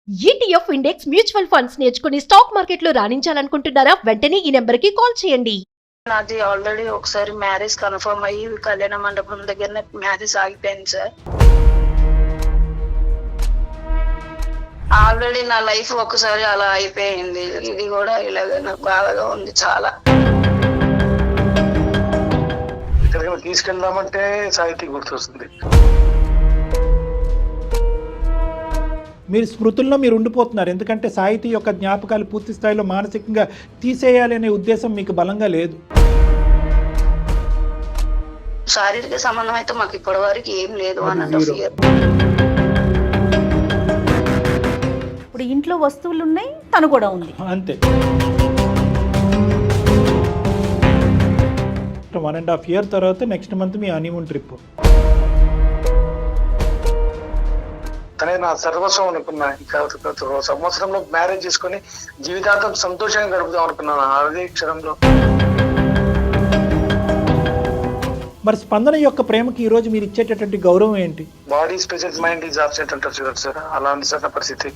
ETF index mutual funds నేర్చుకుని stock మార్కెట్లో రాణించాలనుకుంటున్నారా? వెంటనే ఈ నెంబర్కి కాల్ చేయండి. నాది ఆల్రెడీ ఒకసారి మ్యారేజ్ కన్ఫర్మ్ అయ్యి కళ్యాణ మండపం దగ్గరనే మ్యారేజ్ ఆగిపోయింది సార్. ఆల్రెడీ నా లైఫ్ ఒకసారి అలా అయిపోయింది. ఇది కూడా ఇలాగ నాకు బాధగా ఉంది చాలా. ఇక్కడ తీసుకెళ్దామంటే సాహితీ గుర్తొస్తుంది. మీరు స్మృతుల్లో మీరు ఉండిపోతున్నారు, ఎందుకంటే సాహితీ యొక్క జ్ఞాపకాలు పూర్తి స్థాయిలో మానసికంగా తీసేయాలి అనే ఉద్దేశం మీకు బలంగా లేదు. శారీరక సంబంధం అయితే మాకు ఇప్పటి వరకు ఏం లేదు అన్నట్టు. ఇప్పుడు ఇంట్లో వస్తువులు ఉన్నాయి, తను కూడా ఉంది, అంతే. 1.5 year తర్వాత నెక్స్ట్ మంత్ మీ హనీమూన్ ట్రిప్. తనే నా సర్వస్వం అనుకున్నా. ఇంకా సంవత్సరంలో మ్యారేజ్ చేసుకుని జీవితాంతం సంతోషంగా గడుపుదాం అనుకున్నాను అదే క్షణంలో. మరి స్పందన యొక్క ప్రేమకి ఈ రోజు మీరు ఇచ్చేటటువంటి గౌరవం ఏంటి? Body special mind is absent అంటారు చూడండి సార్, అలాంటి సార్ నా పరిస్థితి.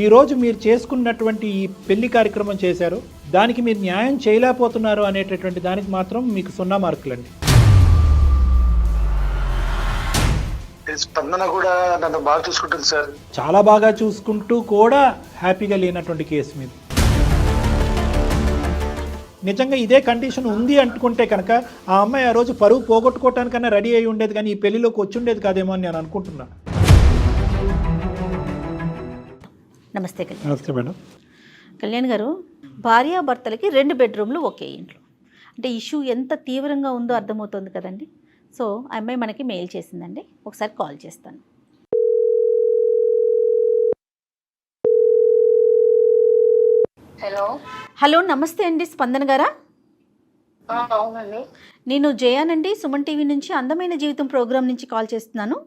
ఈ రోజు మీరు చేసుకున్నటువంటి ఈ పెళ్లి కార్యక్రమం చేశారు, దానికి మీరు న్యాయం చేయలేకపోతున్నారు అనేటటువంటి దానికి మాత్రం మీకు 0 మార్కులండి. స్పందన కూడా నన్ను బాగా చూసుకుంటుంది సార్. చాలా బాగా చూసుకుంటూ కూడా హ్యాపీగా లేనటువంటి కేసు మీద. నిజంగా ఇదే కండిషన్ ఉంది అనుకుంటే కనుక ఆ అమ్మాయి ఆ రోజు పరువు పోగొట్టుకోవటానికన్నా రెడీ అయి ఉండేది, కానీ ఈ పెళ్లిలోకి వచ్చి ఉండేది కాదేమో అని నేను అనుకుంటున్నా. నమస్తే కళ్యాణ్. నమస్తే మేడం. కళ్యాణ్ గారు, భార్యాభర్తలకి 2 బెడ్రూమ్లు ఒకే ఇంట్లో అంటే ఇష్యూ ఎంత తీవ్రంగా ఉందో అర్థమవుతుంది కదండి. సో ఆ అమ్మాయి మనకి మెయిల్ చేసిందండి, ఒకసారి కాల్ చేస్తాను. హలో హలో, నమస్తే అండి, స్పందన గారా? అవునండి. నేను జయానండి, సుమన్ టీవీ నుంచి అందమైన జీవితం ప్రోగ్రాం నుంచి కాల్ చేస్తున్నాను.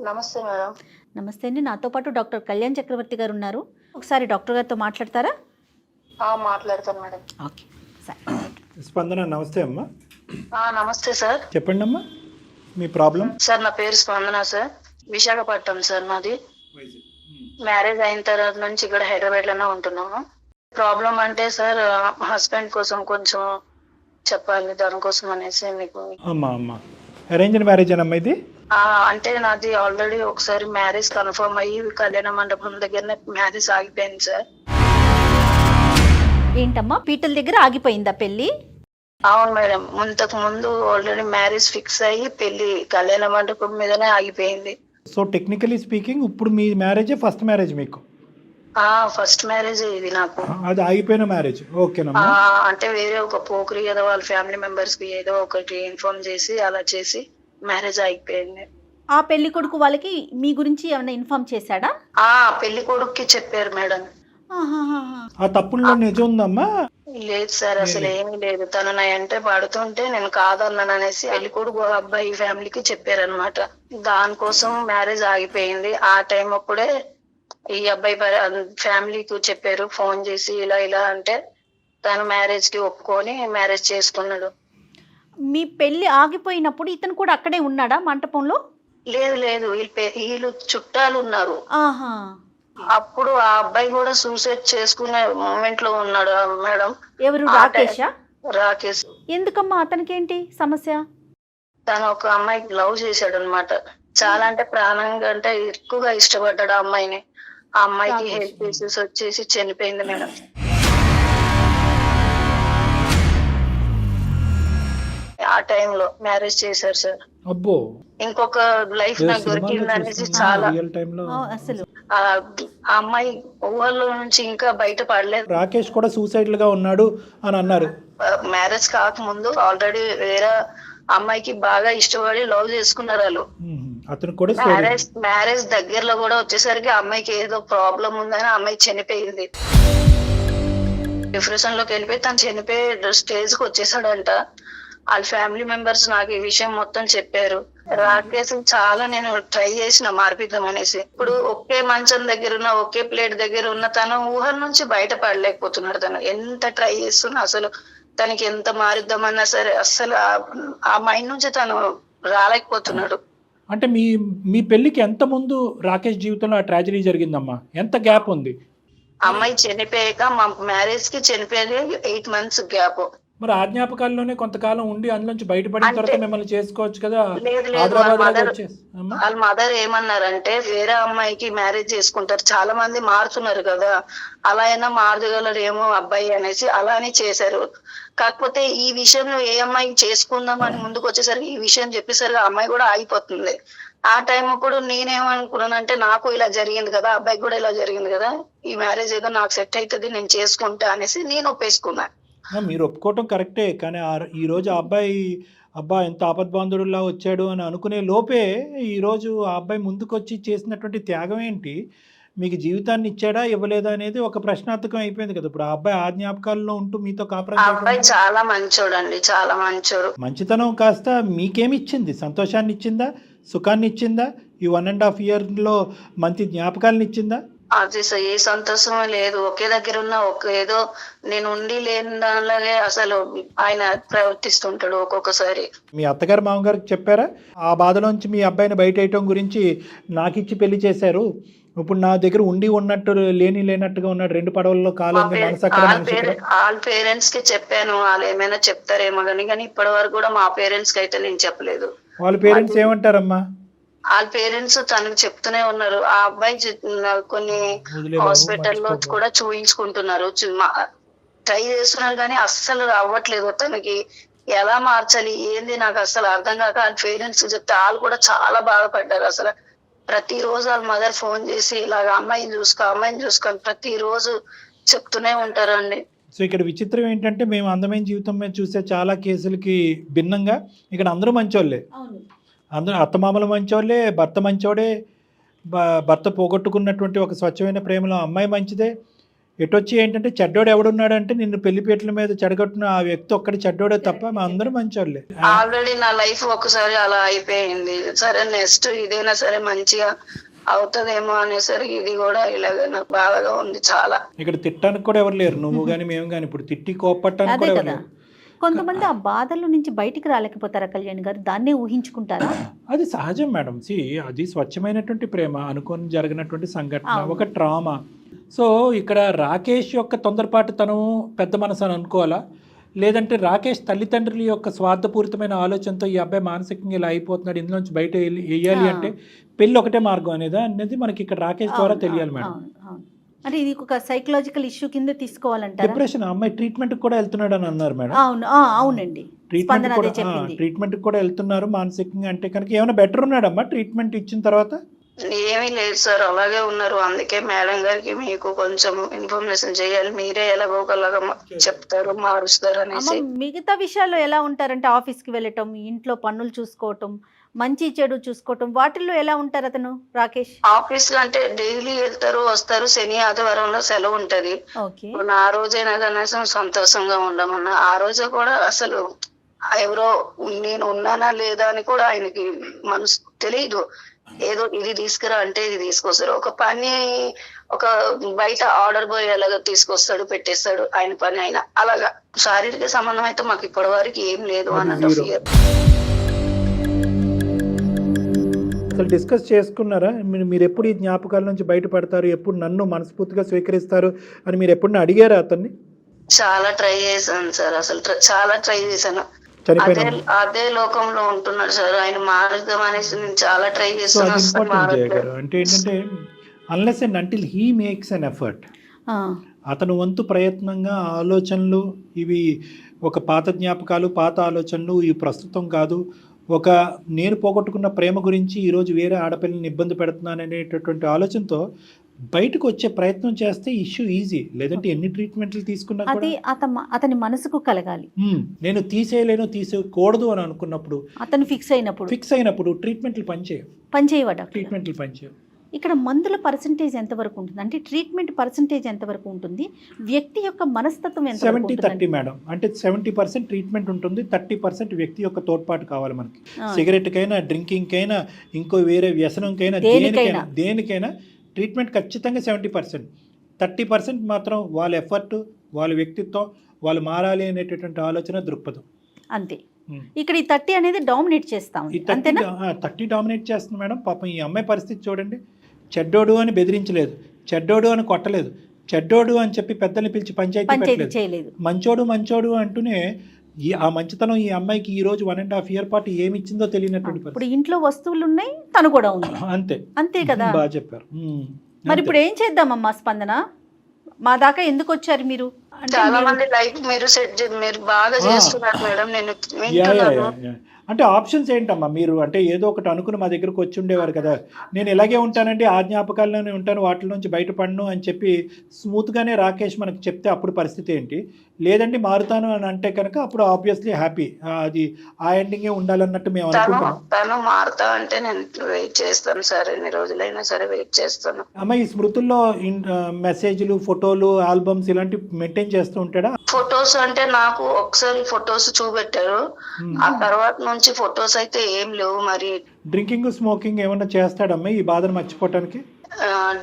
నమస్తే మేడం. నమస్తే అండి, నాతో పాటు డాక్టర్ కళ్యాణ్ చక్రవర్తి గారు ఉన్నారు. ఒకసారి డాక్టర్ గారితో మాట్లాడతారా? మాట్లాడతాను మేడం. ఓకే సరే. స్పందన నమస్తే అమ్మా. నమస్తే సార్. చెప్పండి అమ్మా మీ ప్రాబ్లం. సార్ నా పేరు స్పందన సార్, విశాఖపట్నం సార్ నాది. మ్యారేజ్ అయిన తర్వాత నుంచి ఇక్కడ హైదరాబాద్ లోనే ఉంటున్నాము. ప్రాబ్లం అంటే సార్ హస్బెండ్ కోసం కొంచెం చెప్పాలి, దానికోసం అనేసి మీకు. అమ్మా అరేంజ్డ్ మ్యారేజ్ అమ్మా ఇది? అంటే నాది ఆల్రెడీ ఒకసారి మ్యారేజ్ కన్ఫర్మ్ అయ్యి కళ్యాణ మండపం దగ్గరనే మ్యారేజ్ ఆగిపోయింది సార్. ఏంటమ్మా, పీటల దగ్గర ఆగిపోయిందా పెళ్ళి? అవును మేడం, ఇంతకు ముందు ఆల్రెడీ మ్యారేజ్ ఫిక్స్ అయ్యి పెళ్లి కళ్యాణ మండపం మీదనే ఆగిపోయింది. సో టెక్నికలీ స్పీకింగ్ ఇప్పుడు మీ మ్యారేజే ఫస్ట్ మ్యారేజ్ మీకు? ఫస్ట్ మ్యారేజ్ ఇది నాకు. అది ఆగిపోయిన మ్యారేజ్. ఓకేనమ్మా. అంటే వేరే ఒక పోకరి ఏదో వాళ్ళ ఫ్యామిలీ మెంబర్స్ కి ఏదో ఒకటి ఇన్ఫార్మ్ చేసి అలా చేసి మ్యారేజ్ ఆగిపోయింది. ఆ పెళ్లి కొడుకు వాళ్ళకి మీ గురించి ఏమైనా ఇన్ఫార్మ్ చేశాడా? పెళ్లి కొడుకుకి చెప్పారు మేడం. ఆ తప్పుల్లో నిజం ఉందమ్మా? లేదు సార్, అసలు ఏమీ లేదు. తను నా అంటే పడుతుంటే నేను కాదన్నాను అనేసి పెళ్లి కొడుకు అబ్బాయి ఫ్యామిలీకి చెప్పారనమాట. దానికోసం మ్యారేజ్ ఆగిపోయింది. ఆ టైం అప్పుడే ఈ అబ్బాయి ఫ్యామిలీకి చెప్పారు ఫోన్ చేసి, ఇలా ఇలా అంటే తను మ్యారేజ్ కి ఒప్పుకొని మ్యారేజ్ చేసుకున్నాడు. మీ పెళ్లి ఆగిపోయినప్పుడు ఇతను కూడా అక్కడే ఉన్నాడా మంటపంలో? లేదు లేదు, వీళ్ళు చుట్టాలు ఉన్నారు. అప్పుడు ఆ అబ్బాయి కూడా సూసైడ్ చేసుకునే మూమెంట్ లో ఉన్నాడు మేడం. ఎవరు? రాకేషా? రాకేష్. ఎందుకమ్మా, అతనికేంటి సమస్య? తను ఒక అమ్మాయికి లవ్ చేశాడు అనమాట. చాలా అంటే ప్రాణంగా అంటే ఎక్కువగా ఇష్టపడ్డాడు ఆ అమ్మాయిని. ఆ అమ్మాయికి హెల్త్ ఇష్యూస్ వచ్చేసి చనిపోయింది మేడం. ఆ టైంలో మ్యారేజ్ చేశారు సార్. అబ్బో, ఇంకొక లైఫ్ నాకు దొరికింది అనేసి చాలా అసలు ఆ అమ్మాయి ఊళ్ళో నుంచి ఇంకా బయట పడలేదు. రాకేష్ కూడా సూసైడ్ గా ఉన్నాడు అని అన్నారు. మ్యారేజ్ కాకముందు ఆల్రెడీ వేరే అమ్మాయికి బాగా ఇష్టపడి లవ్ చేసుకున్నారు వాళ్ళు. అతను కూడా మ్యారేజ్ దగ్గరలో కూడా వచ్చేసరికి అమ్మాయికి ఏదో ప్రాబ్లం ఉందని అమ్మాయి చనిపోయింది. డిప్రెషన్ లోకి వెళ్ళిపోయి తను చనిపోయే స్టేజ్ కి వచ్చేసాడంట. వాళ్ళ ఫ్యామిలీ మెంబర్స్ నాకు ఈ విషయం మొత్తం చెప్పారు. రాకేష్ చాలా నేను ట్రై చేసిన మార్పిద్దాం అనేసి. ఇప్పుడు ఒకే మంచం దగ్గర ఉన్న ఒకే ప్లేట్ దగ్గర ఉన్న తను ఊహల నుంచి బయట పడలేకపోతున్నాడు. తను ఎంత ట్రై చేస్తున్నా అసలు తనకి ఎంత మారిద్దామన్నా సరే అస్సలు ఆ మైండ్ నుంచి తను రాలేకపోతున్నాడు. అంటే మీ మీ పెళ్ళికి ఎంత ముందు రాకేష్ జీవితంలో ఆ ట్రాజడీ జరిగిందమ్మా? ఎంత గ్యాప్ ఉంది? అమ్మాయి చనిపోయాక మా మ్యారేజ్ కి చనిపోయేది 8 months గ్యాప్. మరి ఆ జ్ఞాపకాల్లోనే కొంతకాలం ఉండి అందులోంచి బయటపడిన తర్వాత మిమ్మల్ని చేసుకోవచ్చు కదా. లేదు లేదు, హైదరాబాద్ వాళ్ళ లాగా మదర్ వచ్చేసి అమ్మా. వాళ్ళ మదర్ ఏమన్నారంటే వేరే అమ్మాయికి మ్యారేజ్ చేసుకుంటారు, చాలా మంది మారుతున్నారు కదా, అలా అయినా మారగలరేమో అబ్బాయి అనేసి అలానే చేశారు. కాకపోతే ఈ విషయం ఏ అమ్మాయికి చేసుకుందాం అని ముందుకు వచ్చేసరికి ఈ విషయం చెప్పేసరికి ఆ అమ్మాయి కూడా ఆగిపోతుంది. ఆ టైం అప్పుడు నేనేమనుకున్నానంటే నాకు ఇలా జరిగింది కదా, అబ్బాయికి కూడా ఇలా జరిగింది కదా, ఈ మ్యారేజ్ ఏదో నాకు సెట్ అవుతుంది నేను చేసుకుంటా అనేసి నేను ఒప్పేసుకున్నా. మీరు ఒప్పుకోవటం కరెక్టే, కానీ ఈరోజు ఆ అబ్బాయి ఎంత ఆపద్బాంధుడులా వచ్చాడు అని అనుకునే లోపే ఈరోజు ఆ అబ్బాయి ముందుకొచ్చి చేసినటువంటి త్యాగం ఏంటి, మీకు జీవితాన్ని ఇచ్చాడా ఇవ్వలేదా అనేది ఒక ప్రశ్నార్థకం అయిపోయింది కదా. ఇప్పుడు ఆ అబ్బాయి ఆ జ్ఞాపకాల్లో ఉంటూ మీతో ఆ కాపురం అబ్బాయి చాలా మంచోడు అండి, చాలా మంచోడు. మంచితనం కాస్త మీకేమి ఇచ్చింది? సంతోషాన్ని ఇచ్చిందా, సుఖాన్ని ఇచ్చిందా, ఈ 1.5 yearలో మంచి జ్ఞాపకాలను ఇచ్చిందా? అది ఏ సంతోషం లేదు. ఒకే దగ్గర ఉన్న ఏదో నేను ఉండి లేని దానిలాగే అసలు ఆయన ప్రవర్తిస్తుంటాడు ఒక్కొక్కసారి. మీ అత్తగారు మామగారికి చెప్పారా ఆ బాధలోంచి మీ అబ్బాయిని బయటేయటం గురించి? నాకు ఇచ్చి పెళ్లి చేశారు, ఇప్పుడు నా దగ్గర ఉండి ఉన్నట్టు లేనట్టుగా ఉన్నాడు, 2 పడవల్లో కాలు మనసు అక్కడ మనిషి ఇక్కడ. వాళ్ళ పేరెంట్స్ కి చెప్పాను, వాళ్ళు ఏమైనా చెప్తారేమో కానీ ఇప్పటి వరకు కూడా మా పేరెంట్స్ కి అయితే నేను చెప్పలేదు. వాళ్ళ పేరెంట్స్ ఏమంటారమ్మా? వాళ్ళ పేరెంట్స్ తనకు చెప్తూనే ఉన్నారు. ఆ అబ్బాయి కొన్ని హాస్పిటల్లో కూడా చూయించుకుంటున్నారు, ట్రై చేస్తున్నారు కానీ అస్సలు అవ్వట్లేదు. తనకి ఎలా మార్చాలి ఏంది నాకు అసలు అర్థం కాక వాళ్ళ పేరెంట్స్ చెప్తే వాళ్ళు కూడా చాలా బాధపడ్డారు. అసలు ప్రతిరోజు వాళ్ళ మదర్ ఫోన్ చేసి ఇలాగ అమ్మాయిని చూసుకొని ప్రతిరోజు చెప్తూనే ఉంటారండి. సో ఇక్కడ విచిత్రం ఏంటంటే మేము అందమైన జీవితం మీద చూసే చాలా కేసులకి భిన్నంగా ఇక్కడ అందరూ మంచోళ్ళే, అందరూ అత్తమామలు మంచోళ్ళే, భర్త మంచోడే, భర్త పోగొట్టుకున్నటువంటి ఒక స్వచ్ఛమైన ప్రేమలో అమ్మాయి మంచిదే. ఎటొచ్చి ఏంటంటే చెడ్డోడు ఎవడున్నాడంటే నిన్ను పెళ్లిపేటల మీద చెడగొట్టిన ఆ వ్యక్తి ఒక్కడి చెడ్డోడే తప్ప మా అందరూ మంచోళ్ళే. ఆల్రెడీ నా లైఫ్ ఒకసారి అలా అయిపోయింది. సరే నెక్స్ట్ ఇదైనా సరే మంచిగా అవుతుందేమో అనేసరికి ఇది కూడా ఇలాగ నాకు బాధగా ఉంది చాలా. ఇక్కడ తిట్టడానికి కూడా ఎవరు లేరు, నువ్వు కానీ మేము కానీ. ఇప్పుడు తిట్టి కోపట్టడానికి కూడా ఎవరు లేరు. కొంతమంది ఆ బాధల నుంచి బయటికి రాలేకపోతారా కళ్యాణ్ గారు? దాన్నే ఊహించుకుంటారా? అది సహజం మేడం. అది స్వచ్ఛమైనటువంటి ప్రేమ, అనుకోని జరిగినటువంటి సంఘటన, ఒక ట్రామా. సో ఇక్కడ రాకేష్ యొక్క తొందరపాటుతనం పెద్ద మనసు అని అనుకోవాలా, లేదంటే రాకేష్ తల్లిదండ్రుల యొక్క స్వార్థపూరితమైన ఆలోచనతో ఈ అబ్బాయి మానసికంగా ఇలా అయిపోతున్నాడు, ఇందులోంచి బయట వేయాలి అంటే పెళ్ళి ఒకటే మార్గం అనేది మనకి ఇక్కడ రాకేష్ ద్వారా తెలియాలి మేడం. అంటే ఇది ఒక సైకలాజికల్ ఇష్యూ కింద తీసుకోవాలంటారా? డిప్రెషన్. అమ్మాయి ట్రీట్మెంట్ కూడా వెళ్తున్నాడు అని అన్నారు మేడం. అవునండి, ట్రీట్మెంట్ కూడా వెళ్తున్నారు మానసికంగా. అంటే కనుక ఏమైనా బెటర్ ఉన్నాడమ్మా ట్రీట్మెంట్ ఇచ్చిన తర్వాత? ఏమీ లేదు సార్, అలాగే ఉన్నారు. అందుకే మేడం గారికి మీకు కొంచెం ఇన్ఫర్మేషన్ చేయాలి, మీరే ఎలాగోలాగా చెప్తారు, మారుస్తారు అనేసి. మిగతా విషయాల్లో ఎలా ఉంటారంటే ఆఫీస్కి వెళ్ళటం, ఇంట్లో పనులు చూసుకోవటం, మంచి చెడు చూసుకోవటం, వాటిల్లో ఎలా ఉంటారు అతను రాకేష్? ఆఫీస్ లో అంటే డైలీ వెళ్తారు వస్తారు, శని ఆదివారంలో సెలవు ఉంటది. ఆ రోజైనా కనీసం సంతోషంగా ఉండమన్నా, ఆ రోజు కూడా అసలు ఎవరో నేను ఉన్నానా లేదా అని కూడా ఆయనకి మనసు తెలియదు. ఏదో ఇది తీసుకురా అంటే ఇది తీసుకొస్తారు. ఒక పని ఒక బయట ఆర్డర్ బాయ్ అలాగా తీసుకొస్తాడు, పెట్టేస్తాడు ఆయన పని అయినా. అలాగా శారీరక సంబంధం అయితే మాకు ఇప్పటి వరకు ఏం లేదు. 1.5 years అసలు డిస్కస్ చేసుకున్నారా? మీరు ఎప్పుడు ఈ జ్ఞాపకాల నుంచి బయటపడతారు, ఎప్పుడు నన్ను మనస్ఫూర్తిగా స్వీకరిస్తారు అని మీరు ఎప్పుడు అడిగారా అతన్ని? చాలా ట్రై చేశాను సార్, అసలు చాలా ట్రై చేశాను. అదే లోకంలో ఉంటున్నాడు సార్ ఆయన, మారుద్దాం అనేసి నేను చాలా ట్రై చేస్తాను. అంటే ఏంటంటే unless and until he makes an effort, అతను వంతు ప్రయత్నంగా ఆలోచనలు ఇవి ఒక పాత జ్ఞాపకాలు, పాత ఆలోచనలు ఇవి ప్రస్తుతం కాదు, ఒక నేను పోగొట్టుకున్న ప్రేమ గురించి ఈరోజు వేరే ఆడపిల్లని ఇబ్బంది పెడుతున్నాను అనేటటువంటి ఆలోచనతో బయటకు వచ్చే ప్రయత్నం చేస్తే ఇష్యూ ఈజీ. లేదంటే ఎన్ని ట్రీట్మెంట్లు తీసుకున్నా అది అతని మనసుకు కలగాలి. నేను తీసేయకూడదు అని అనుకున్నప్పుడు, అతను ఫిక్స్ అయినప్పుడు ట్రీట్మెంట్లు పనిచేయవా? ట్రీట్మెంట్లు పనిచేయవు. ఇక్కడ మందుల పర్సంటేజ్ ఎంతవరకు ఉంటుంది, అంటే ట్రీట్మెంట్ పర్సంటేజ్ ఎంతవరకు ఉంటుంది, వ్యక్తి యొక్క మనస్తత్వం ఎంత? 70-30 మేడం. అంటే 70% ట్రీట్మెంట్ ఉంటుంది, 30% వ్యక్తి యొక్క తోడ్పాటు కావాలి మనకి. సిగరెట్ కైనా, డ్రింకింగ్ కైనా, ఇంకో వేరే వ్యసనంకైనా, దేనికైనా ట్రీట్మెంట్ ఖచ్చితంగా 70%. 30% మాత్రం వాళ్ళ ఎఫర్ట్, వాళ్ళ వ్యక్తిత్వం, వాళ్ళు మారాలి అనేటటువంటి ఆలోచన, దృక్పథం. అంతే. ఇక్కడ ఈ 30 అనేది డామినేట్ చేస్తాం ఈ 30 డామినేట్ చేస్తుంది మేడం. పాపం ఈ అమ్మాయి పరిస్థితి చూడండి. చెడ్డోడు అని బెదిరించలేదు, చెడ్డోడు అని కొట్టలేదు, చెడ్డోడు అని చెప్పి పెద్దల్ని పిలిచి పంచాయతీ చేయలేదు. మంచోడు అంటూనే ఆ మంచితనం ఈ అమ్మాయికి ఈ రోజు 1.5 year పాటు ఏమి ఇచ్చిందో తెలియనటువంటి ఇప్పుడు ఇంట్లో వస్తువులు ఉన్నాయి, తను కూడా ఉంది. అంతే కదా. బాగా చెప్పారు. మరి ఇప్పుడు ఏం చేద్దామమ్మా స్పందన? మా దాకా ఎందుకు వచ్చారు మీరు? చాలా మంది లైఫ్ మీరు బాగా చేస్తున్నారు మేడం. నేను వింటున్నాను. అంటే ఆప్షన్స్ ఏంటమ్మా? మీరు అంటే ఏదో ఒకటి అనుకుని మా దగ్గరకు వచ్చి ఉండేవారు కదా. నేను ఇలాగే ఉంటానండి, ఆ జ్ఞాపకాల్లోనే ఉంటాను, వాటి నుంచి బయటపడను అని చెప్పి స్మూత్గానే రాకేష్ మనకు చెప్తే అప్పుడు పరిస్థితి ఏంటి? లేదండి మారుతాను అని అంటే కనుక అప్పుడు ఆబ్వియస్లీ హ్యాపీ, అది ఆ ఎండింగే ఉండాలన్నట్టు మేము అనుకుంటున్నాం. తను మారుతా అంటే నేను వెయిట్ చేస్తాను సార్, ఎన్ని రోజులైనా సరే వెయిట్ చేస్తాను. అమ్మ ఈ స్మృతుల్లో మెసేజ్లు, ఫోటోలు, ఆల్బమ్స్ ఇలాంటివి మెయింటైన్ చేస్తూ ఉంటాడా? ఫొటోస్ అంటే నాకు ఒకసారి ఫొటోస్ చూపెట్టారు, ఆ తర్వాత నుంచి ఫొటోస్ అయితే ఏం లేవు. మరి డ్రింకింగ్, స్మోకింగ్ ఏమన్నా చేస్తాడమ్మా ఈ బాధను మర్చిపోవటానికి?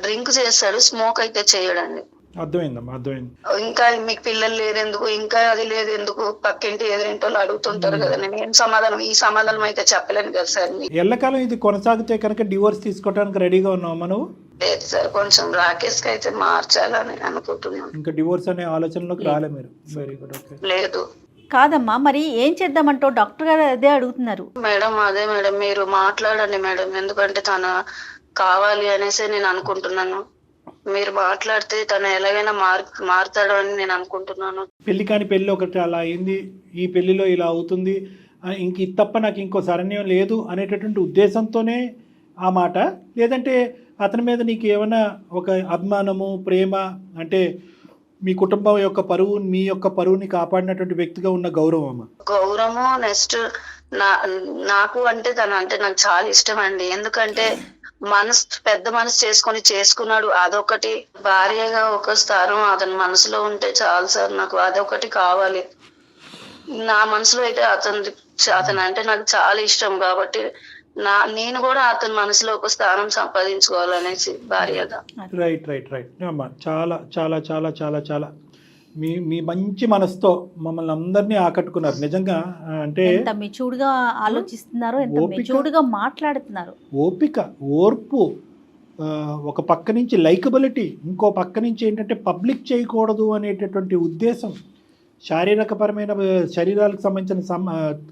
డ్రింక్ చేస్తాడు, స్మోక్ అయితే చేయడండి. అర్థమైందమ్మా, అర్థమైంది. ఇంకా మీకు పిల్లలు లేరెందుకు, ఇంకా అది లేదు ఎందుకు, పక్కింటి ఎదురింటి వాళ్ళు అడుగుతుంటారు కదా. నేను ఏం సమాధానం, ఈ సమాధానం అయితే చెప్పలేను కదా సార్. ఎల్లకాలం ఇది కొనసాగితే కనుక డివోర్స్ తీసుకోవడానికి రెడీగా ఉన్నావా నువ్వు? లేదు సార్, కొంచెం రాకేష్ కి అయితే మార్చాలని అనుకుంటున్నాను. ఇంకా డివోర్స్ అనే ఆలోచనలోకి రాలే మీరు? Very good. ఓకే. లేదు కాదమ్మా, మరి ఏం చేద్దామంటో డాక్టర్ గారు అదే అడుగుతున్నారు. మేడం అదే మేడం, మీరు మాట్లాడండి మేడం, ఎందుకంటే తను కావాలి అనేసి నేను అనుకుంటున్నాను. మీరు మాట్లాడితే తను ఎలాగైనా మారుతాడు అని నేను అనుకుంటున్నాను. పెళ్లి కాని పెళ్లి ఒకటి అలా అయింది, ఈ పెళ్లిలో ఇలా అవుతుంది, ఇంక ఇది తప్ప నాకు ఇంకో శరణ్యం లేదు అనేటటువంటి ఉద్దేశంతోనే ఆ మాట? లేదంటే అతని మీద నీకు ఏమైనా ఒక అభిమానము, ప్రేమ, అంటే మీ కుటుంబం యొక్క పరువు, మీ యొక్క పరువుని కాపాడినటువంటి వ్యక్తిగా ఉన్న గౌరవమా? గౌరవము. నెక్స్ట్ నాకు అంటే తను అంటే నాకు చాలా ఇష్టం అండి. ఎందుకంటే పెద్ద మనసు చేసుకున్నాడు, అదొకటి. భార్యగా ఒక స్థానం అతని మనసులో ఉంటే చాలు సార్, నాకు అదొకటి కావాలి. నా మనసులో అయితే అతను అంటే నాకు చాలా ఇష్టం కాబట్టి నేను కూడా అతని మనసులో ఒక స్థానం సంపాదించుకోవాలనేసి భార్యగా. రైట్ రైట్ రైట్ అమ్మా, చాలా చాలా చాలా చాలా చాలా మీ మంచి మనసుతో మమ్మల్ని అందరినీ ఆకట్టుకున్నారు నిజంగా. అంటే ఎంత మెచ్యూర్డ్గా ఆలోచిస్తున్నారు, ఎంత మెచ్యూర్డ్గా మాట్లాడుతున్నారు. ఓపిక, ఓర్పు, ఒక పక్క నుంచి లైకబిలిటీ, ఇంకో పక్క నుంచి ఏంటంటే పబ్లిక్ చేయకూడదు అనేటటువంటి ఉద్దేశం. శారీరకపరమైన శరీరాలకు సంబంధించిన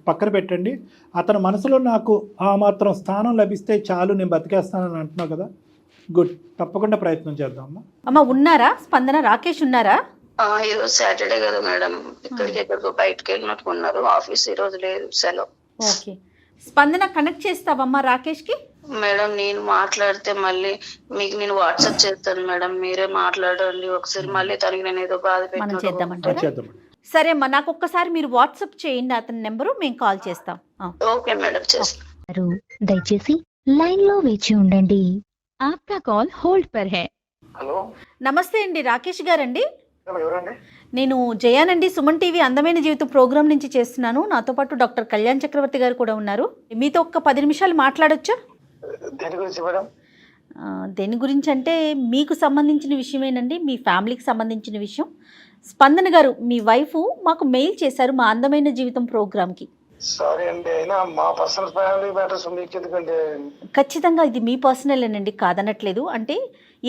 పక్కన పెట్టండి, అతని మనసులో నాకు ఆ మాత్రం స్థానం లభిస్తే చాలు, నేను బతికేస్తానని అంటున్నావు కదా. గుడ్, తప్పకుండా ప్రయత్నం చేద్దామమ్మా. అమ్మ ఉన్నారా స్పందన? రాకేష్ ఉన్నారా? ఈరోజు సాటర్డే కదా మేడం, ఎక్కడికో బయటకు వెళ్ళినట్టు ఉన్నారు. ఆఫీస్ ఈ రోజు లేదు, సెలవు. ఓకే, స్పందన కనెక్ట్ చేస్తావమ్మా రాకేష్ కి? మేడం నేను మాట్లాడితే మళ్ళీ మీకు నేను వాట్సాప్ చేస్తాను మేడం, మీరే మాట్లాడండి ఒకసారి. మళ్ళీ తనకి నేను ఏదో బాధ పెట్టాను. సరే అమ్మా, నాకు ఒక్కసారి మీరు వాట్సాప్ చేయండి అతని నెంబరు, మేము కాల్ చేస్తాం. ఓకే మేడం, చేస్తాను. దయచేసి లైన్ లో వేచి ఉండండి, ఆప్కా కాల్ హోల్డ్ పర్ హై. హలో, నమస్తే అండి, రాకేష్ గారండి? ఎవరండి? నేను జయానండి, సుమన్ టీవీ అందమైన జీవితం ప్రోగ్రామ్ నుంచి చేస్తున్నాను. నాతో పాటు డాక్టర్ కళ్యాణ్ చక్రవర్తి గారు కూడా ఉన్నారు. మీతో ఒక్క 10 నిమిషాలు మాట్లాడొచ్చా? దేని గురించి మేడం? దేని గురించి అంటే మీకు సంబంధించిన విషయమేనండి, మీ ఫ్యామిలీకి సంబంధించిన విషయం. స్పందన గారు, మీ వైఫ్ మాకు మెయిల్ చేశారు మా అందమైన జీవితం ప్రోగ్రామ్కి. సారీ అండి, అయినా మా పర్సనల్ ఫ్యామిలీ మ్యాటర్స్ మీకు ఎందుకంటే. ఖచ్చితంగా ఇది మీ పర్సనలేనండి, కాదనట్లేదు. అంటే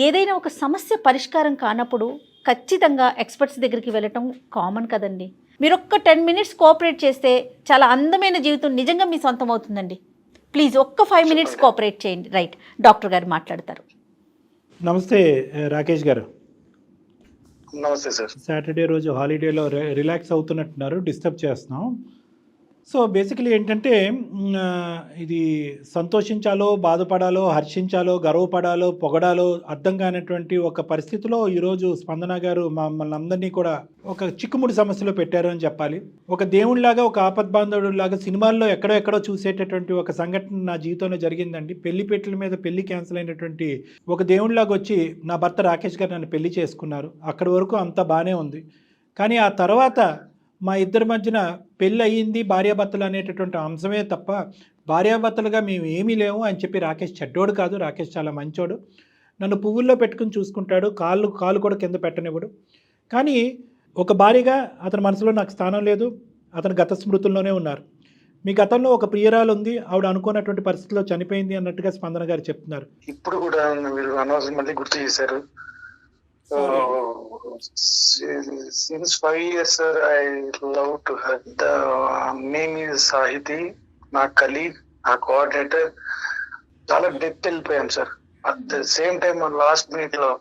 ఏదైనా ఒక సమస్య పరిష్కారం కానప్పుడు ఖచ్చితంగా ఎక్స్పర్ట్స్ దగ్గరికి వెళ్ళటం కామన్ కదండి. మీరు ఒక్క 10 minutes కోఆపరేట్ చేస్తే చాలా అందమైన జీవితం నిజంగా మీ సొంతం అవుతుందండి. ప్లీజ్ ఒక్క 5 minutes కోఆపరేట్ చేయండి. రైట్, డాక్టర్ గారు మాట్లాడతారు. నమస్తే రాకేష్ గారు. నమస్తే సార్. సాటర్డే రోజు హాలిడేలో రిలాక్స్ అవుతున్నట్టున్నారు, డిస్టర్బ్ చేస్తున్నాం. సో బేసికలీ ఏంటంటే ఇది సంతోషించాలో, బాధపడాలో, హర్షించాలో, గర్వపడాలో, పొగడాలో అర్థం కానటువంటి ఒక పరిస్థితిలో ఈరోజు స్పందన గారు మమ్మల్ని అందరినీ కూడా ఒక చిక్కుముడి సమస్యలో పెట్టారు అని చెప్పాలి. ఒక దేవుడిలాగా, ఒక ఆపద్బాంధవుడిలాగా సినిమాల్లో ఎక్కడో చూసేటటువంటి ఒక సంఘటన నా జీవితంలో జరిగిందండి. పెళ్లిపేటల మీద పెళ్లి క్యాన్సిల్ అయినటువంటి ఒక దేవుడిలాగా వచ్చి నా భర్త రాకేష్ గారు నన్ను పెళ్లి చేసుకున్నారు. అక్కడి వరకు అంతా బాగానే ఉంది. కానీ ఆ తర్వాత మా ఇద్దరి మధ్యన పెళ్ళి అయ్యింది, భార్యాభర్తలు అనేటటువంటి అంశమే తప్ప భార్యాభర్తలుగా మేము ఏమీ లేము అని చెప్పి రాకేష్ చెడ్డోడు కాదు. రాకేష్ చాలా మంచోడు, నన్ను పువ్వుల్లో పెట్టుకుని చూసుకుంటాడు, కాలు కూడా కింద పెట్టనివ్వడు. కానీ ఒక భార్యగా అతని మనసులో నాకు స్థానం లేదు, అతను గత స్మృతుల్లోనే ఉన్నారు. మీ గతంలో ఒక ప్రియురాలు ఉంది, ఆవిడ అనుకున్నటువంటి పరిస్థితిలో చనిపోయింది అన్నట్టుగా స్పందన గారు చెప్తున్నారు. ఇప్పుడు కూడా మీరు అనవసరం మళ్ళీ గుర్తు చేశారు. Since 5 years sir, I love to her. The name is Sahiti, నా కలీగ్, నా కోఆర్డినేటర్. చాలా డెప్త్ వెళ్ళిపోయాం sir. At the same time last minute లో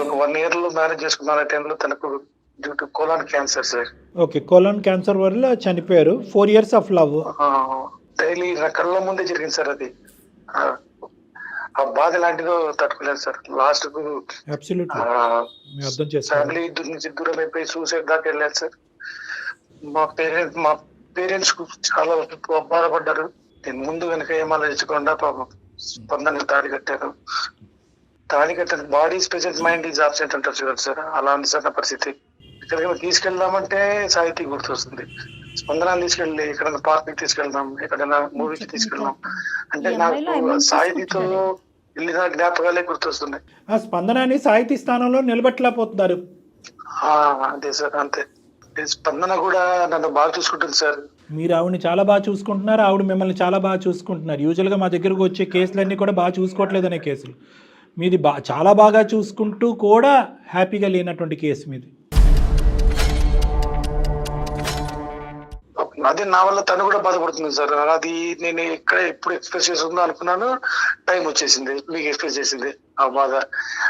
ఒక 1 year లో మ్యారేజ్ చేసుకున్న టైంలో తనకు due to colon cancer sir. Okay, colon cancer వల్ల చనిపోయారు. 4 years ఆఫ్ లవ్. డైలీ నా కళ్ళ ముందే జరిగింది సార్. అది ఆ బాధ లాంటిదో తట్టుకోలేదు సార్. లాస్ట్ కు అబ్సల్యూట్లీ అర్థం చేస్తాను. ఫ్యామిలీ నుంచి దూరం అయిపోయి సూసైడ్ దాకా వెళ్ళారు సార్. మా పేరెంట్స్ చాలా బాధపడ్డారు. నేను ముందు వెనక ఏం ఆలోచించకుండా పాపం స్పందన తాళి కట్టాను. తాళి కట్టాను. Body present, mind is absent అంటారు చూడండి సార్. అలా ఉంది సార్ నా పరిస్థితి. ఎక్కడికైనా తీసుకెళ్దామంటే సాహితీ గుర్తొస్తుంది. స్పందన తీసుకెళ్ళి ఎక్కడైనా పార్క్ తీసుకెళ్దాం, ఎక్కడైనా మూవీకి తీసుకెళ్దాం అంటే నాకు సాహితీతో వెళ్ళిన జ్ఞాపకాలే గుర్తొస్తున్నాయి. ఆ స్పందనాన్ని సాహితీ స్థానంలో నిలబెట్టలేకపోతున్నారు. అంతే సార్, అంతే. స్పందన కూడా నన్ను బాగా చూసుకుంటుంది సార్. మీరు ఆవిడని చాలా బాగా చూసుకుంటున్నారు, ఆవిడ మిమ్మల్ని చాలా బాగా చూసుకుంటున్నారు. యూజువల్గా మా దగ్గరకు వచ్చే కేసులన్నీ కూడా బాగా చూసుకోవట్లేదనే కేసులు. మీది చాలా బాగా చూసుకుంటూ కూడా హ్యాపీగా లేనటువంటి కేసు మీది. అదే నా వల్ల తను కూడా బాధపడుతుంది సార్. అది నేను ఎక్కడ ఎప్పుడు ఎక్స్ప్రెస్ చేస్తుందో అనుకున్నాను. టైం వచ్చేసింది, మీకు ఎక్స్ప్రెస్ చేసింది ఆ బాధ.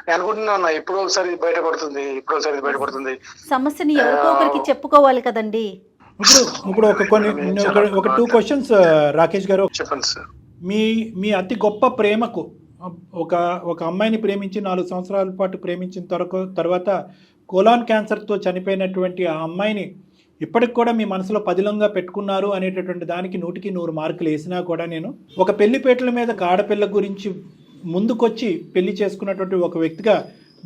నేను అనుకుంటున్నా ఎప్పుడో ఒకసారి బయటపడుతుంది, ఎప్పుడో ఒకసారి బయటపడుతుంది. సమస్యని ఎవరికో ఒకరికి చెప్పుకోవాలి కదండి. ఇప్పుడు ఒక 2 questions రాకేష్ గారు. చెప్పండి సార్. మీ అతి గొప్ప ప్రేమకు ఒక అమ్మాయిని ప్రేమించి 4 సంవత్సరాల పాటు ప్రేమించిన తర్వాత కోలాన్ క్యాన్సర్తో చనిపోయినటువంటి ఆ అమ్మాయిని ఇప్పటికి కూడా మీ మనసులో పదిలంగా పెట్టుకున్నారు అనేటటువంటి దానికి 100కి 100 మార్కులు వేసినా కూడా నేను ఒక పెళ్లిపేటల మీద ఆడపిల్ల గురించి ముందుకొచ్చి పెళ్లి చేసుకున్నటువంటి ఒక వ్యక్తిగా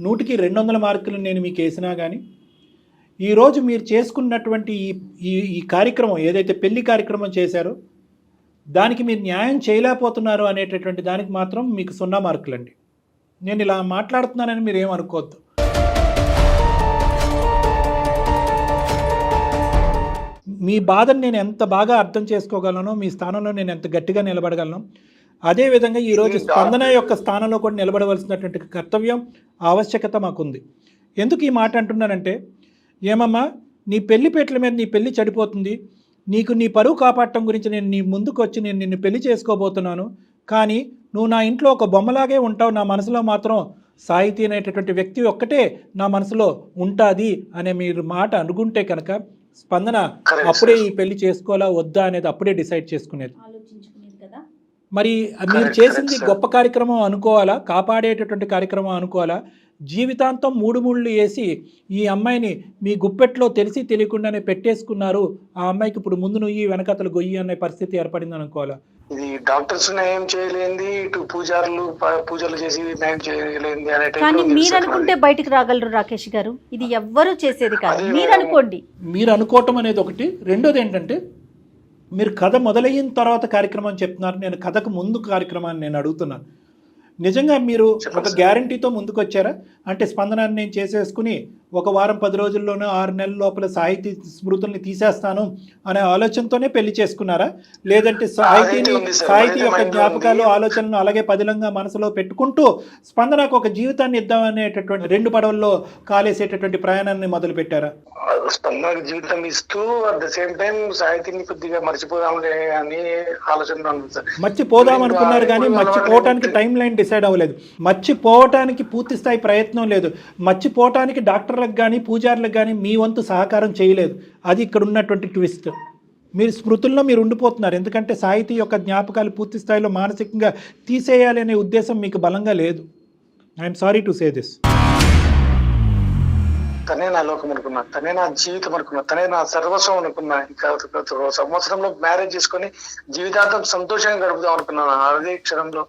100కి 200 మార్కులు నేను మీకు వేసినా కానీ ఈరోజు మీరు చేసుకున్నటువంటి ఈ కార్యక్రమం ఏదైతే పెళ్లి కార్యక్రమం చేశారో దానికి మీరు న్యాయం చేయలేకపోతున్నారు అనేటటువంటి దానికి మాత్రం మీకు 0 మార్కులండి. నేను ఇలా మాట్లాడుతున్నానని మీరు ఏమనుకోవద్దు. మీ బాధను నేను ఎంత బాగా అర్థం చేసుకోగలను, మీ స్థానంలో నేను ఎంత గట్టిగా నిలబడగలను, అదేవిధంగా ఈరోజు స్పందన యొక్క స్థానంలో కూడా నిలబడవలసినటువంటి కర్తవ్యం, ఆవశ్యకత మాకుంది. ఎందుకు ఈ మాట అంటున్నానంటే, ఏమమ్మా నీ పెళ్లిపేటల మీద నీ పెళ్లి చెడిపోతుంది, నీకు నీ పరువు కాపాడటం గురించి నేను నీ ముందుకు వచ్చి నేను నిన్ను పెళ్లి చేసుకోబోతున్నాను, కానీ నువ్వు నా ఇంట్లో ఒక బొమ్మలాగే ఉంటావు, నా మనసులో మాత్రం సాహితీ అనేటటువంటి వ్యక్తి ఒక్కటే నా మనసులో ఉంటుంది అనే మీరు మాట అనుకుంటే కనుక స్పందన అప్పుడే ఈ పెళ్లి చేసుకోవాలా వద్దా అనేది అప్పుడే డిసైడ్ చేసుకునేది. మరి మీరు చేసింది గొప్ప కార్యక్రమం అనుకోవాలా, కాపాడేటటువంటి కార్యక్రమం అనుకోవాలా, జీవితాంతం 3 ముళ్ళు వేసి ఈ అమ్మాయిని మీ గుప్పెట్లో తెలిసి తెలియకుండానే పెట్టేసుకున్నారు, ఆ అమ్మాయికి ఇప్పుడు ముందు నుయ్యి వెనకతలు గొయ్యి అనే పరిస్థితి ఏర్పడింది అనుకోవాలా? ఇది డాక్టర్స్ న్యాయం చేయలేంది, ఇటు పూజలు చేసి న్యాయం చేయలేంది అనే కానీ మీరు అనుకుంటే బయటికి రాగలరు రాకేష్ గారు. ఇది ఎవ్వరూ చేసేది కాదు, మీరు అనుకోండి. మీరు అనుకోవటం అనేది ఒకటి. రెండోది ఏంటంటే, మీరు కథ మొదలైన తర్వాత కార్యక్రమం చెప్తున్నారు, నేను కథకు ముందు కార్యక్రమాన్ని నేను అడుగుతున్నాను. నిజంగా మీరు ఒక గ్యారంటీతో ముందుకు వచ్చారా? అంటే స్పందనాన్ని నేను చేసేసుకుని 1 వారం 10 రోజుల్లోనూ 6 నెలల లోపల సాహితీ స్మృతుల్ని తీసేస్తాను అనే ఆలోచనతోనే పెళ్లి చేసుకున్నారా? లేదంటే సాహితీ యొక్క జ్ఞాపకాలు ఆలోచనలు అలాగే పదిలంగా మనసులో పెట్టుకుంటూ స్పందనకు ఒక జీవితాన్ని ఇద్దామనేటటువంటి 2 పడవల్లో కాలేసేటటువంటి ప్రయాణాన్ని మొదలు పెట్టారా? స్పందనకు జీవితం ఇస్తూ అట్ ద సేమ్ టైం సాహితీని కొద్దిగా మర్చిపోదాంలే అని ఆలోచన. మర్చిపోదాం అనుకున్నారు కానీ మర్చిపోవటానికి టైం లైన్ డిసైడ్ అవ్వలేదు. మర్చిపోవటానికి పూర్తి స్థాయి ప్రయత్నం లేదు. మర్చిపోవటానికి డాక్టర్లకు కానీ పూజారులకు కానీ మీ వంతు సహకారం చేయలేదు. అది ఇక్కడ ఉన్నటువంటి ట్విస్ట్. మీరు స్మృతుల్లో మీరు ఉండిపోతున్నారు. ఎందుకంటే సాహితీ యొక్క జ్ఞాపకాలు పూర్తి స్థాయిలో మానసికంగా తీసేయాలి అనే ఉద్దేశం మీకు బలంగా లేదు. I'm sorry to say this. తనే నా లోకం అనుకున్నా, తనే నా జీవితం అనుకున్నా, తనే నా సర్వస్వం అనుకున్నా. ఇంకా సంవత్సరంలో మ్యారేజ్ చేసుకుని జీవితాంతం సంతోషంగా గడుపుదాం అనుకున్నాను. అదే క్షణంలో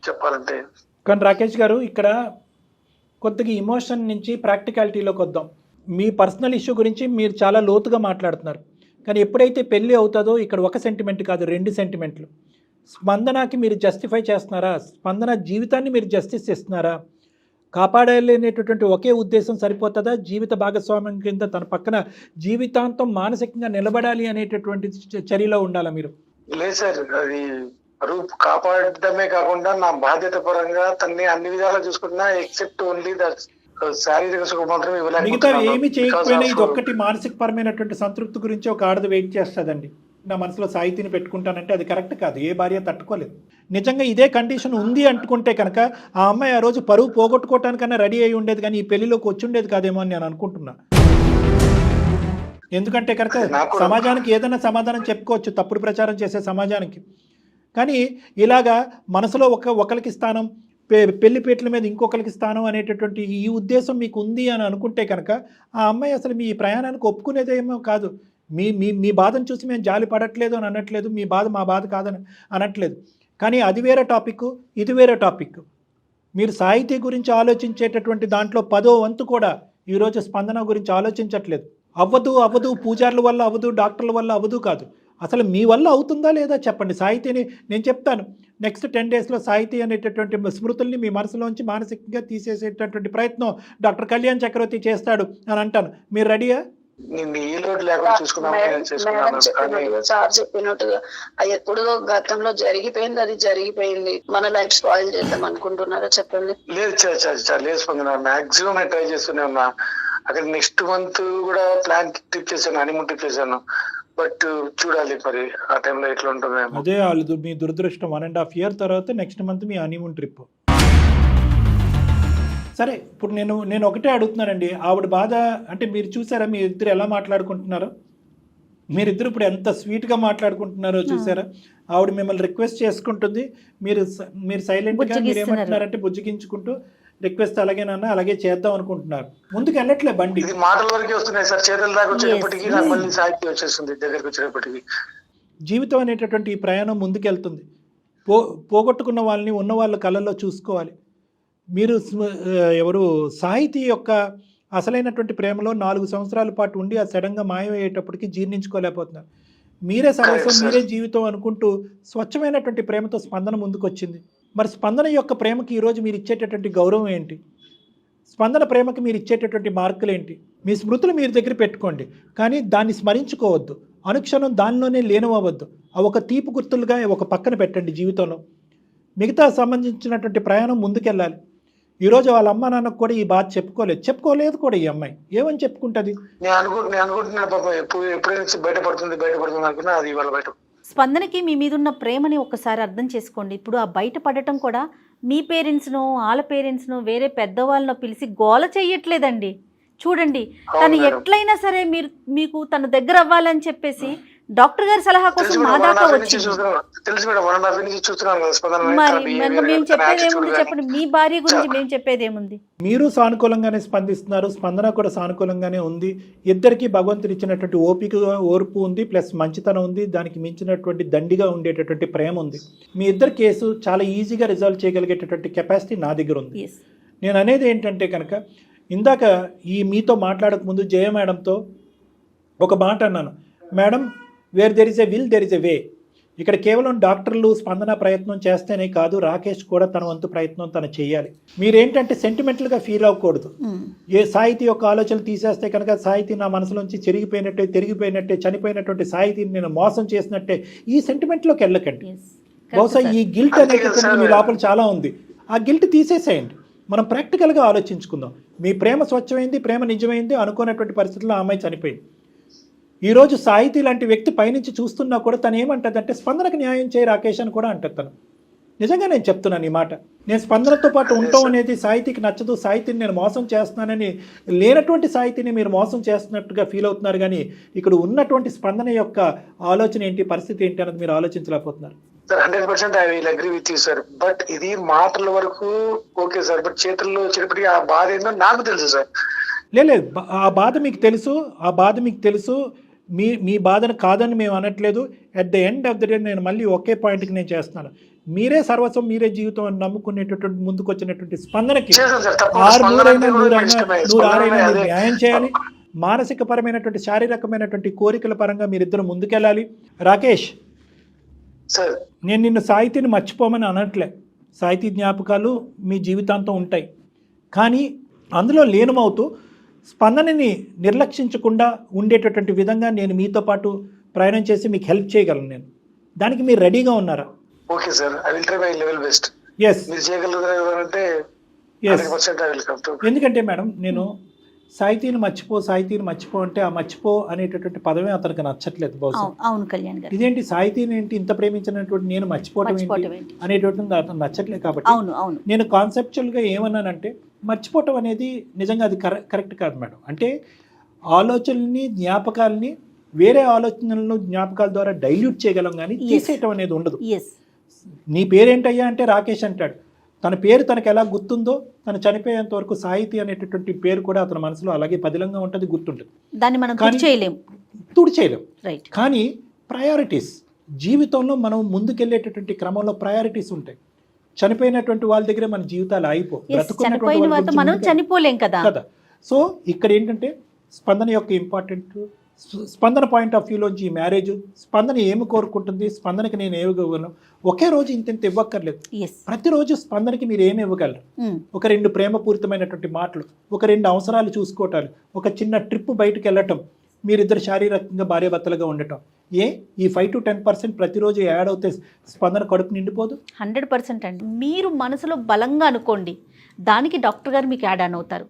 చెప్పాలంటే. కానీ రాకేష్ గారు, ఇక్కడ కొద్దిగా ఇమోషన్ నుంచి ప్రాక్టికాలిటీలోకి వద్దాం. మీ పర్సనల్ ఇష్యూ గురించి మీరు చాలా లోతుగా మాట్లాడుతున్నారు. కానీ ఎప్పుడైతే పెళ్ళి అవుతుందో ఇక్కడ 1 సెంటిమెంట్ కాదు, 2 సెంటిమెంట్లు. స్పందనకి మీరు జస్టిఫై చేస్తున్నారా? స్పందన జీవితాన్ని మీరు జస్టిస్ ఇస్తున్నారా? కాపాడాలనేటటువంటి ఒకే ఉద్దేశం సరిపోతుందా? జీవిత భాగస్వామ్యం కింద తన పక్కన జీవితాంతం మానసికంగా నిలబడాలి అనేటటువంటి చర్యలో ఉండాలా మీరు? లేదు సార్, అది పరువు కాపాడడమే కాకుండా నా బాధ్యత పరంగా తన్ని అన్ని విధాలా చూసుకుంటున్నా, ఎక్సెప్ట్ ఓన్లీ దట్ శారీరక సుఖం మాత్రం మిగతా ఏమి చేయకపోయినా ఇది ఒక్కటి మానసిక పరమైనటువంటి సంతృప్తి గురించి ఒక ఆడది వెయిట్ చేస్తుందండి. నా మనసులో సాహితీని పెట్టుకుంటానంటే అది కరెక్ట్ కాదు. ఏ భార్య తట్టుకోలేదు. నిజంగా ఇదే కండిషన్ ఉంది అనుకుంటే కనుక ఆ అమ్మాయి ఆ రోజు పరువు పోగొట్టుకోవటానికన్నా రెడీ అయి ఉండేది, కానీ ఈ పెళ్లిలోకి వచ్చి ఉండేది కాదేమో అని నేను అనుకుంటున్నా. ఎందుకంటే కనుక సమాజానికి ఏదైనా సమాధానం చెప్పుకోవచ్చు, తప్పుడు ప్రచారం చేసే సమాజానికి. కానీ ఇలాగా మనసులో ఒకరికి స్థానం, పెళ్లిపేటల మీద ఇంకొకరికి స్థానం అనేటటువంటి ఈ ఉద్దేశం మీకు ఉంది అని అనుకుంటే కనుక ఆ అమ్మాయి అసలు మీ ప్రయాణానికి ఒప్పుకునేదేమో కాదు. మీ మీ మీ బాధను చూసి మేము జాలి పడట్లేదు అని అనట్లేదు, మీ బాధ మా బాధ కాదని అనట్లేదు. కానీ అది వేరే టాపిక్, ఇది వేరే టాపిక్. మీరు సాహితీ గురించి ఆలోచించేటటువంటి దాంట్లో 10వ వంతు కూడా ఈరోజు స్పందన గురించి ఆలోచించట్లేదు. అవ్వదు, పూజారుల వల్ల అవ్వదు, డాక్టర్ల వల్ల అవ్వదు కాదు. అసలు మీ వల్ల అవుతుందా లేదా చెప్పండి. సాహితీని నేను చెప్తాను, నెక్స్ట్ 10 డేస్లో సాహితీ అనేటటువంటి స్మృతుల్ని మీ మనసులోంచి మానసికంగా తీసేసేటటువంటి ప్రయత్నం డాక్టర్ కళ్యాణ్ చక్రవర్తి చేస్తాడు అని అంటాను. మీరు రెడీయా? సార్ చెప్పినట్టుగా అది ఎప్పుడో గతంలో జరిగిపోయింది, అది జరిగిపోయింది. మన లైఫ్ స్పాయిల్ చేద్దాం అనుకుంటున్నారా చెప్పండి? లేదు, మాక్సిమం ట్రై చేస్తూనే ఉన్నా. అక్కడ నెక్స్ట్ మంత్ కూడా ప్లాన్ ట్రిప్ చేశాను, హనీమూన్ ట్రిప్ చేశాను. బట్ చూడాలి మరి ఆ టైంలో ఎట్లా ఉంటుందో. అదే వాళ్ళు మీ దురదృష్టం. 1.5 year తర్వాత నెక్స్ట్ మంత్ మీ హనీమూన్ ట్రిప్. సరే, ఇప్పుడు నేను ఒకటే అడుగుతున్నానండి. ఆవిడ బాధ అంటే మీరు చూసారా మీ ఇద్దరు ఎలా మాట్లాడుకుంటున్నారో? మీరిద్దరు ఇప్పుడు ఎంత స్వీట్గా మాట్లాడుకుంటున్నారో చూసారా? ఆవిడ మిమ్మల్ని రిక్వెస్ట్ చేసుకుంటుంది, మీరు సైలెంట్గా మీరు ఏమంటున్నారంటే బుజ్జిగించుకుంటూ రిక్వెస్ట్ అలాగేనన్నా అలాగే చేద్దాం అనుకుంటున్నారు. ముందుకు వెళ్ళట్లే బండి. మాటల వరకే వస్తున్నాయి సార్, చేతుల దాకా వచ్చేటప్పటికి నాకు మళ్ళీ సాహిత్యం వచ్చేస్తుంది దగ్గరికి వచ్చేటప్పటికి. జీవితం అనేటటువంటి ఈ ప్రయాణం ముందుకెళ్తుంది. పోగొట్టుకున్న వాళ్ళని ఉన్న వాళ్ళ కళ్ళల్లో చూసుకోవాలి. మీరు ఎవరు సాహితీ యొక్క అసలైనటువంటి ప్రేమలో 4 సంవత్సరాల పాటు ఉండి ఆ సడన్గా మాయమయ్యేటప్పటికి జీర్ణించుకోలేకపోతున్నారు. మీరే సర్వస్వం, మీరే జీవితం అనుకుంటూ స్వచ్ఛమైనటువంటి ప్రేమతో స్పందన ముందుకొచ్చింది. మరి స్పందన యొక్క ప్రేమకి ఈరోజు మీరు ఇచ్చేటటువంటి గౌరవం ఏంటి? స్పందన ప్రేమకి మీరు ఇచ్చేటటువంటి మార్కులు ఏంటి? మీ స్మృతులు మీరు దగ్గర పెట్టుకోండి, కానీ దాన్ని స్మరించుకోవద్దు. అనుక్షణం దానిలోనే లీనమవ్వద్దు. అవి ఒక తీపి గుర్తులుగా ఒక పక్కన పెట్టండి జీవితంలో. మిగతా సంబంధించినటువంటి ప్రయాణం ముందుకెళ్ళాలి. ఈరోజు వాళ్ళ అమ్మ నాన్నకు కూడా ఈ బాధ చెప్పుకోలేదు కూడా ఈ అమ్మాయి. ఏమని చెప్పుకుంటుంది? నేను అనుకుంటున్నాను పాపం ఎప్పుడైనా బయటపడుతుంది అనుకున్నా, అది ఇవాళ బయట. స్పందనకి మీ మీద ఉన్న ప్రేమని ఒక్కసారి అర్థం చేసుకోండి. ఇప్పుడు ఆ బయటపడటం కూడా మీ పేరెంట్స్నో వాళ్ళ పేరెంట్స్నో వేరే పెద్దవాళ్ళనో పిలిచి గోల చెయ్యట్లేదండి. చూడండి, తను ఎట్లయినా సరే మీకు తన దగ్గర అవ్వాలని చెప్పేసి డాక్టర్ గారి సలహా కోసం మా దాకా వచ్చింది. మరి మేము చెప్పేది ఏముంది చెప్పండి? మీ భార్య గురించి మేము చెప్పేది ఏముంది? మీరు సానుకూలంగానే స్పందిస్తున్నారు, స్పందన కూడా సానుకూలంగానే ఉంది. ఇద్దరికి భగవంతుడు ఇచ్చినటువంటి ఓర్పు ఉంది, ప్లస్ మంచితనం ఉంది, దానికి మించినటువంటి దండిగా ఉండేటటువంటి ప్రేమ ఉంది. మీ ఇద్దరు కేసు చాలా ఈజీగా రిజాల్వ్ చేయగలిగేటటువంటి కెపాసిటీ నా దగ్గర ఉంది. నేను అనేది ఏంటంటే కనుక, ఇందాక మీతో మాట్లాడక ముందు జయ మేడంతో ఒక మాట అన్నాను. Madam, where there is a will there is a way. ఇక్కడ కేవలం డాక్టర్లు స్పందన ప్రయత్నం చేస్తేనే కాదు, రాకేష్ కూడా తన వంతు ప్రయత్నం తను చేయాలి. మీరేంటంటే సెంటిమెంటల్గా ఫీల్ అవ్వకూడదు. ఏ సాహితీ యొక్క ఆలోచనలు తీసేస్తే కనుక సాహితీ నా మనసులోంచి చెరిగిపోయినట్టే, తిరిగిపోయినట్టే, చనిపోయినటువంటి సాహితీని నేను మోసం చేసినట్టే, ఈ సెంటిమెంట్లోకి వెళ్ళకండి. బహుశా ఈ గిల్ట్ అనేటటువంటి మీ లోపల చాలా ఉంది. ఆ గిల్ట్ తీసేసేయండి. మనం ప్రాక్టికల్గా ఆలోచించుకుందాం. మీ ప్రేమ స్వచ్ఛమైంది, ప్రేమ నిజమైంది, అనుకున్నటువంటి పరిస్థితుల్లో ఆ అమ్మాయి చనిపోయింది. ఈరోజు సాహితీ లాంటి వ్యక్తి పైనుంచి చూస్తున్నా కూడా తను ఏమంటుందంటే స్పందనకు న్యాయం చేయి రాకేష్ అని కూడా అంటుంది తను. నిజంగా నేను చెప్తున్నాను ఈ మాట. నేను స్పందనతో పాటు ఉండటం అనేది సాహితీకి నచ్చదు, సాహితీని నేను మోసం చేస్తున్నానని, లేనటువంటి సాహితీని మీరు మోసం చేస్తున్నట్టుగా ఫీల్ అవుతున్నారు. కానీ ఇక్కడ ఉన్నటువంటి స్పందన యొక్క ఆలోచన ఏంటి, పరిస్థితి ఏంటి అన్నది మీరు ఆలోచించలేకపోతున్నారు. Sir 100% I will agree with you sir. But ఇది మాటల వరకు ఓకే సార్, బట్ చేతుల్లో వచ్చేటప్పటికి ఆ బాధ ఏందో నాకు తెలుసు సార్. లేదు, ఆ బాధ మీకు తెలుసు. మీ బాధను కాదని మేము అనట్లేదు. At the end of the day నేను మళ్ళీ ఒకే పాయింట్కి నేను చేస్తున్నాను. మీరే సర్వస్వం, మీరే జీవితం అని నమ్ముకునేటటువంటి ముందుకు వచ్చినటువంటి స్పందనకి 100 న్యాయం చేయాలి. మానసిక పరమైనటువంటి, శారీరకమైనటువంటి కోరికల పరంగా మీరిద్దరు ముందుకెళ్ళాలి. రాకేష్, నేను నిన్ను సాహితీని మర్చిపోమని అనట్లే. సాహితీ జ్ఞాపకాలు మీ జీవితాంతం ఉంటాయి. కానీ అందులో లీనమవుతూ స్పందనని నిర్లక్షించకుండా ఉండేటటువంటి విధంగా నేను మీతో పాటు ప్రయాణం చేసి మీకు హెల్ప్ చేయగలను. నేను దానికి మీరు రెడీగా ఉన్నారా? Okay sir, I will try my level best. Yes, మీరు చేయగలరు అంటే yes. 100% I will come to. ఎందుకంటే మేడం, నేను సాహితీని మర్చిపో అంటే ఆ మర్చిపో అనేటటువంటి పదమే అతనికి నచ్చట్లేదు బహుశా. అవును కళ్యాణ్ గారు. ఇదేంటి సాహితీని ఏంటి ఇంత ప్రేమించినటువంటి నేను మర్చిపోవటం ఏంటి అనేటటువంటి అతను నచ్చట్లేదు. కాబట్టి అవును నేను కాన్సెప్చువల్గా ఏమన్నానంటే, మర్చిపోవటం అనేది నిజంగా అది కరెక్ట్ కాదు మేడం. అంటే ఆలోచనల్ని, జ్ఞాపకాలని వేరే ఆలోచనలను జ్ఞాపకాల ద్వారా డైల్యూట్ చేయగలం, కానీ తీసేయటం అనేది ఉండదు. నీ పేరేంటయ్యా అంటే రాకేష్ అంటాడు. తన పేరు తనకు ఎలా గుర్తుందో, తను చనిపోయేంత వరకు సాహితీ అనేటటువంటి పేరు కూడా అతని మనసులో అలాగే పదిలంగా ఉంటుంది, గుర్తుంటుంది. దాన్ని మనం తుడిచేయలేం. కానీ ప్రయారిటీస్, జీవితంలో మనం ముందుకెళ్ళేటటువంటి క్రమంలో ప్రయారిటీస్ ఉంటాయి. చనిపోయినటువంటి వాళ్ళ దగ్గరే మన జీవితాలు మనం చనిపోలేం కదా. సో ఇక్కడ ఏంటంటే స్పందన యొక్క ఇంపార్టెంట్, స్పందన పాయింట్ ఆఫ్ వ్యూలోంచి ఈ మ్యారేజ్, స్పందన ఏమి కోరుకుంటుంది, స్పందనకి నేను ఏమి ఇవ్వగలను. ఒకే రోజు ఇంత ఇవ్వక్కర్లేదు. ప్రతిరోజు స్పందనకి మీరు ఏమి ఇవ్వగలరు? ఒక 2 ప్రేమపూరితమైనటువంటి మాటలు, ఒక 2 అవసరాలు చూసుకోవటాలు, ఒక చిన్న ట్రిప్ బయటకు వెళ్ళటం, మీరిద్దరు శారీరకంగా భార్యాభర్తలుగా ఉండటం. ఈ 5 to 10% ప్రతిరోజు యాడ్ అవుతే స్పందన కడుపు నిండిపోదు? 100% అండి. మీరు మనసులో బలంగా అనుకోండి, దానికి డాక్టర్ గారు మీకు యాడ్ ఆన్ అవుతారు.